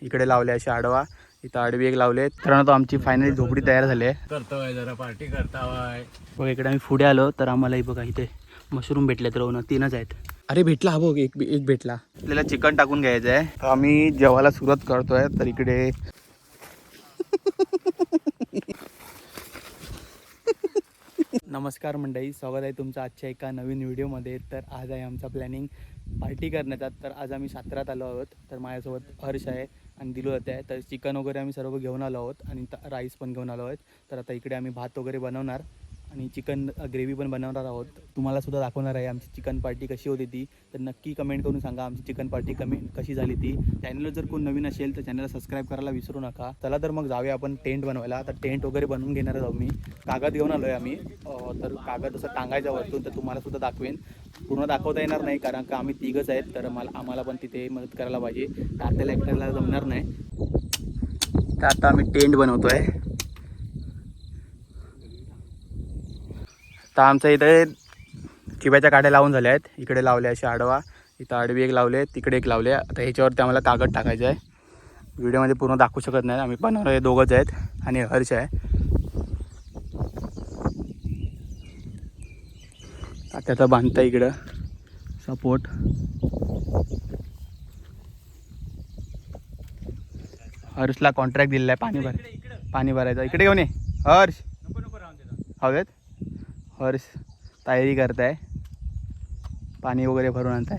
इकडे लावले असे आडवा, इथं आडवी एक लावले. तर आमची फायनली झोपडी तयार झाली आहे. करतोय जरा पार्टी करतावाय. बघा इकडे आम्ही पुढे आलो तर आम्हाला बघा इथे मशरूम भेटलेत. रोवणं 3च आहेत. अरे भेटला हा बघ, एक भेटला. आपल्याला चिकन टाकून घ्यायचं आहे. तर आम्ही जेवायला सुरुवात करतोय. तर इकडे नमस्कार मंडळी, स्वागत आहे तुमचं आजच्या एका नवीन व्हिडिओमध्ये. तर आज आहे आमचा प्लॅनिंग पार्टी करण्याचा. तर आज आम्ही साताऱ्यात आलो आहोत. तर माझ्यासोबत हर्ष आहे आणि दिलो जाते आहे. तर चिकन वगैरे आम्ही सर्व घेऊन आलो आहोत आणि राईस पण घेऊन आलो आहोत. तर आता इकडे आम्ही भात वगैरे बनवणार आणि चिकन ग्रेव्ही पण बनवणार आहोत. तुम्हाला सुद्धा दाखवणार आहे आमची चिकन पार्टी कशी होती ती. तर नक्की कमेंट करून सांगा आमची चिकन पार्टी कशी झाली ती. चॅनलला जर कोण नवीन असेल तर चॅनलला सबस्क्राईब करायला विसरू नका. चला तर मग जाऊया आपण टेंट बनवायला. तर टेंट वगैरे बनवून घेणार आहोत. मी कागद घेऊन आलो आहे आम्ही. तर कागद असं टांगायचा वरतून. तर तुम्हाला सुद्धा दाखवेन. पूर्ण दाखवता येणार नाही कारण का आम्ही तिघच आहेत. तर आम्हाला पण तिथे मदत करायला पाहिजे. तर आपल्याला एकट्याला जमणार नाही. तर आता आम्ही टेंट बनवतो आहे. तर आमच्या इथे चिब्याच्या काड्या लावून झाल्या आहेत. इकडे लावले असे आडवा, इथं आडवी एक लावले, तिकडे एक लावले. आता ह्याच्यावरती आम्हाला कागद टाकायचं आहे. व्हिडिओमध्ये पूर्ण दाखवू शकत नाही. आम्ही बनवले दोघंच आहेत आणि हर्ष आहे. त्याचा बांधता इकडं सपोर्ट. हर्षला कॉन्ट्रॅक्ट दिलेला आहे पाणी भरायचं. इकडे घेऊन ये हर्ष. हवेत हर्ष तयारी करताय, पाणी वगैरे भरून आणताय.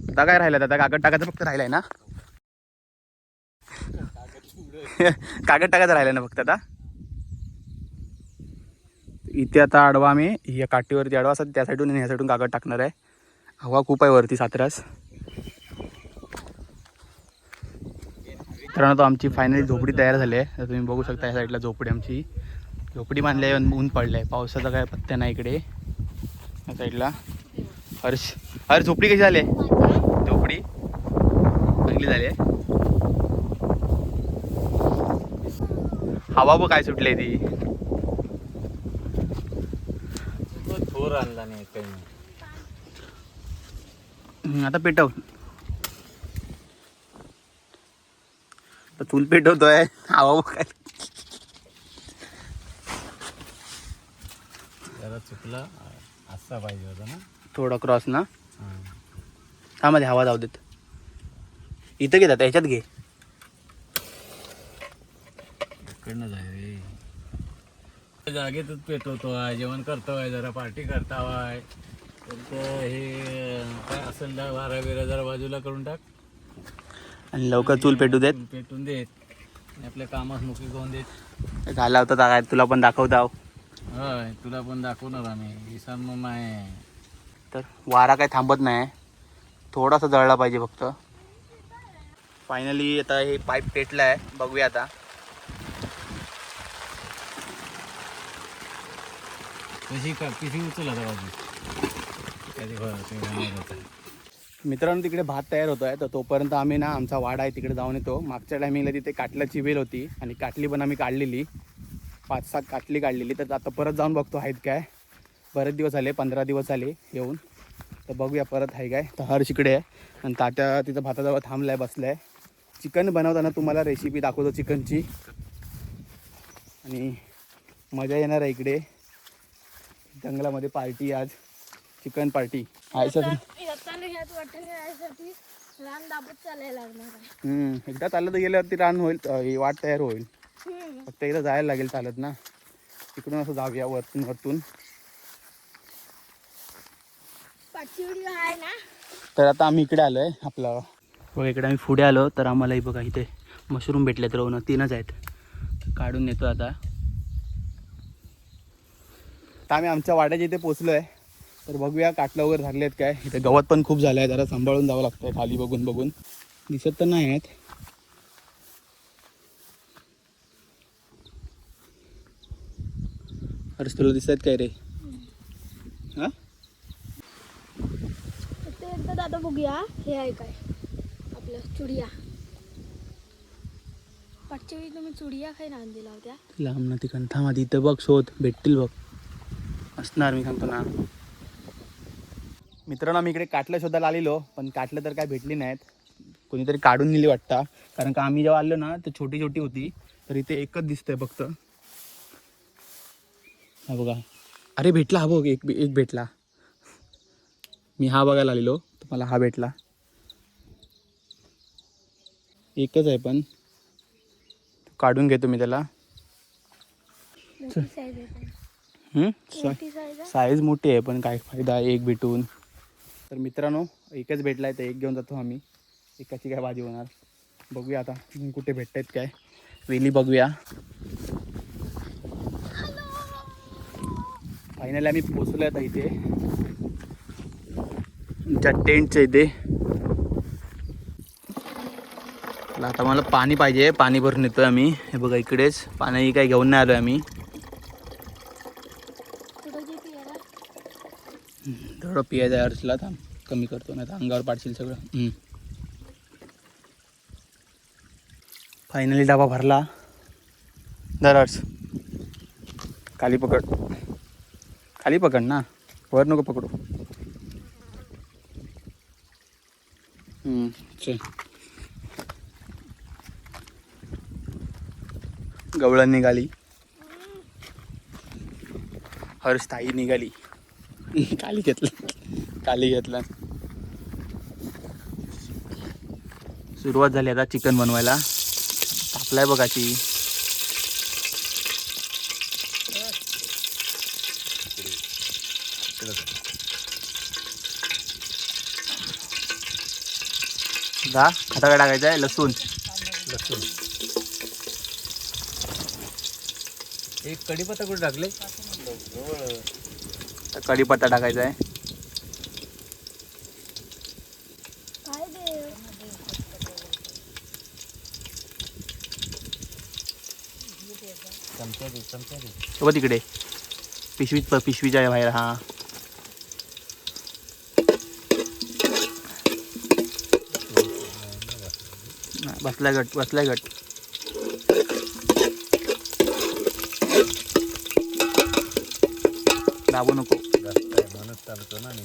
आता काय राहिलं? आता कागद टाकायचं फक्त राहिलाय ना. कागद टाकायचं राहिलं ना फक्त आता. इथे आता आडवा आम्ही या काठीवरती आडवा असतात त्या साईडून आणि ह्या साईडून कागद टाकणार आहे. हवा खूप आहे वरती साताऱ्यास. तर आमची फायनली झोपडी तयार झाली आहे. तर तुम्ही बघू शकता या साईडला झोपडी आमची. झोपडी बांधली आहे. ऊन पडलं आहे. पावसाचा काय पत्त्या नाही इकडे या साईडला. हर्ष झोपडी कशी झाली आहे? झोपडी चांगली झाली आहे. हवा बघ काय सुटली ती. थोर आणला नाही काही. आता पेटव. चूल पेटवतोय. हवा बघ काय. जरा चुकला असा पाहिजे होता ना, थोडा क्रॉस ना. त्यामध्ये हवा जाऊ देत. इथं घेतात ह्याच्यात घे. इकडनं जाय रे. जागेतच पेटवतो आहे, जेवण करतोय, जरा पार्टी करतावाय. तर हे काय असेल 10-12 जरा बाजूला करून टाक आणि लवकर चूल पेटू देत. पेटून देत आणि आपल्या कामास मुखी करून देत. झाला होता काय तुला पण दाखवता. होय, तुला पण दाखवणार आम्ही. विसान मग आहे. तर वारा काय थांबत नाही. थोडासा जळला पाहिजे फक्त. फायनली आता हे पाईप पेटला आहे. बघूया आता. कशी उचल आता बाजू. मित्रांनो तिकडे भात तयार होतो आहे. तर तोपर्यंत आम्ही ना आमचा वाडा आहे तिकडे जाऊन येतो. मागच्या टायमिंगला तिथे काटल्याची वेल होती आणि काटली पण आम्ही काढलेली. 5-7 काटली काढलेली. तर आता परत जाऊन बघतो आहेत काय. बरेच दिवस झाले, 15 दिवस झाले येऊन. तर बघूया परत आहे काय. तर हर्ष इकडे आहे आणि तात्या तिथं भाताजवळ थांबला आहे, बसला आहे. चिकन बनवताना तुम्हाला रेसिपी दाखवतो चिकनची आणि मजा येणार आहे. इकडे जंगलामध्ये पार्टी, आज चिकन पार्टी. एकदा चालत गेल्यावरती रान होईल, वाट तयार होईल. फक्त एकदा जायला लागेल चालत ना. तिकडून असं जाऊया वरतून. तर आता आम्ही इकडे आलोय आपलं बघा. इकडे आम्ही पुढे आलो तर आम्हालाही बघा इथे मशरूम भेटलेत. रोवणं 3च आहेत. काढून नेतो आता. तर आम्ही आमच्या वाड्याच्या इथे पोचलो आहे. तर बघूया काटलं वगैरे झाले आहेत काय. इथे गवत पण खूप झालं आहे. जरा सांभाळून जावं लागतं आहे. खाली बघून दिसत तर नाही आहेत. अरे तुला दिसत काय रे? हा दादा बघूया. हे आहे काय आपलं चुडिया. पाठच्या वेळी तुम्ही चुडिया खाई रान दिला होत्या. लांब ना तिकडं थांब आधी. इथं बघ, शोध भेटतील बघ. असणार मी सांगतो ना. मित्रांनो आम्ही इकडे काटलं शोधायला आलेलो, पण काटलं तर काय भेटली नाहीत. कोणीतरी काढून नेली वाटतं. कारण का आम्ही जेव्हा आलो ना तर छोटी छोटी होती, तर इथे एकच दिसतंय फक्त. हा बघा, अरे भेटला हा बघ, एक भेटला. मी हा बघायला आलेलो तर मला हा भेटला. एकच आहे पण काढून घेतो मी त्याला. मोठी साईज आहे पण. मोठी मोठी साईज आहे. साईज मोठी आहे पण काय फायदा आहे एक भेटून. तर मित्रांनो एकच भेटला आहे, तर एक घेऊन जातो आम्ही. एकाची काय भाजी होणार, बघूया आता कुठे भेटतायत काय. वेली बघूया. फायनली आम्ही पोचलो आता इथे आमच्या टेंटच्या इथे. आता मला पाणी पाहिजे, पाणी भरून येतोय आम्ही. हे बघा इकडेच पाणी काही घेऊन नाही आलोय आम्ही. कुठं जे पियाला? थोडं पियायचं आहे हर्षला, थांब कमी करतो नाही तर अंगावर पाडशील सगळं. फायनली डबा भरला. धर हर्ष, खाली पकड, खाली पकड ना, वर नको पकडू. चल, गवळण निघाली. हर्ष ताई निघाली. खाली घेतलं. सुरुवात झाली आता चिकन बनवायला. तापलाय बघा ती. आता काय टाकायचं आहे, लसूण. एक कढीपत्ता कुठे टाकले? कढीपत्ता टाकायचा आहे. काय दे? चमचा दे. बघ तिकडे पिशवीच्या बाहेर. हा बसलाय गट. दाबू नको, म्हणत चालतो ना मी.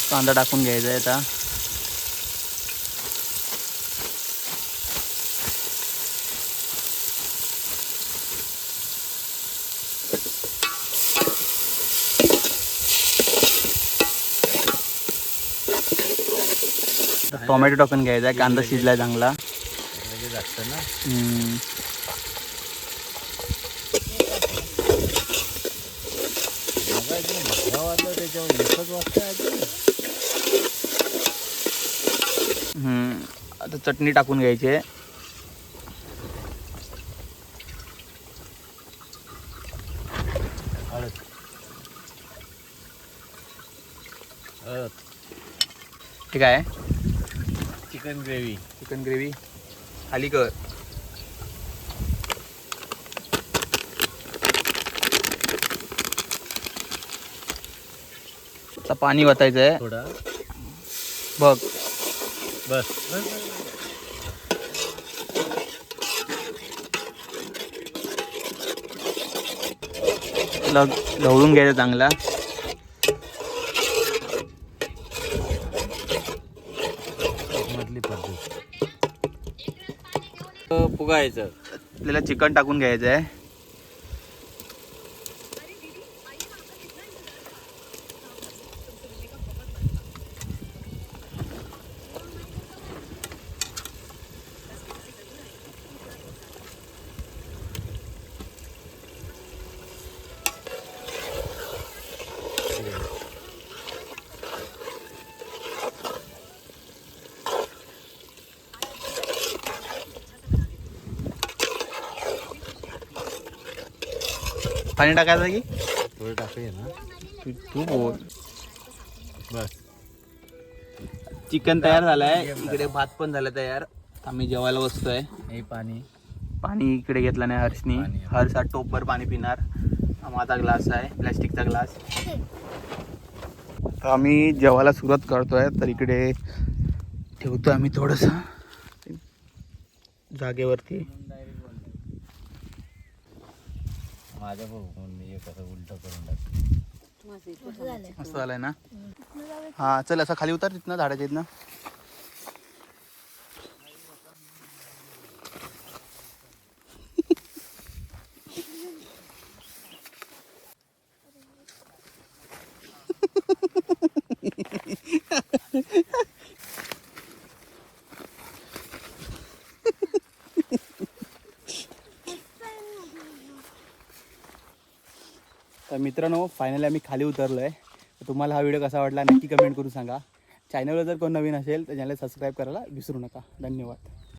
कांदा टाकून घ्यायचा आहे आता. टोमॅटो टाकून घ्यायचा आहे. कांदा शिजलाय चांगला. लागतं ना. त्याच्यावर एकच वाजता. आता चटणी टाकून घ्यायची आहे. ठीक आहे. चिकन ग्रेव्ही खाली कर. आता पाणी वतायचं आहे थोडा. बघ. बस. ढवळून घ्यायचं चांगला. मधली पद्धत. फुगायचं. आपल्याला चिकन टाकून घ्यायचं आहे. पाणी टाकायचं की थोडं टाकूया ना. तू बोल. बस. चिकन तयार झालंय. इकडे भात पण झाला तयार. आम्ही जेवायला बसतोय. हे पाणी इकडे घेतलं नाही हर्षनी. हर्ष हा टोपभर पाणी पिणार. माझा ग्लास आहे, प्लॅस्टिकचा ग्लास. आम्ही जेवायला सुरुवात करतोय. तर इकडे ठेवतो आम्ही थोडंसं जागेवरती. माझ्या बघून मी कसं उलट करून टाकतो. मस्त झालंय ना. हा चल असं खाली उतर तिथनं झाडाच्या इथनं. तर मित्रांनो फायनली आम्ही खाली उतरलो आहे. तुम्हाला हा व्हिडिओ कसा वाटला नक्की कमेंट करून सांगा. चॅनलवर जर कोण नवीन असेल तर चॅनल सबस्क्राईब करायला विसरू नका. धन्यवाद.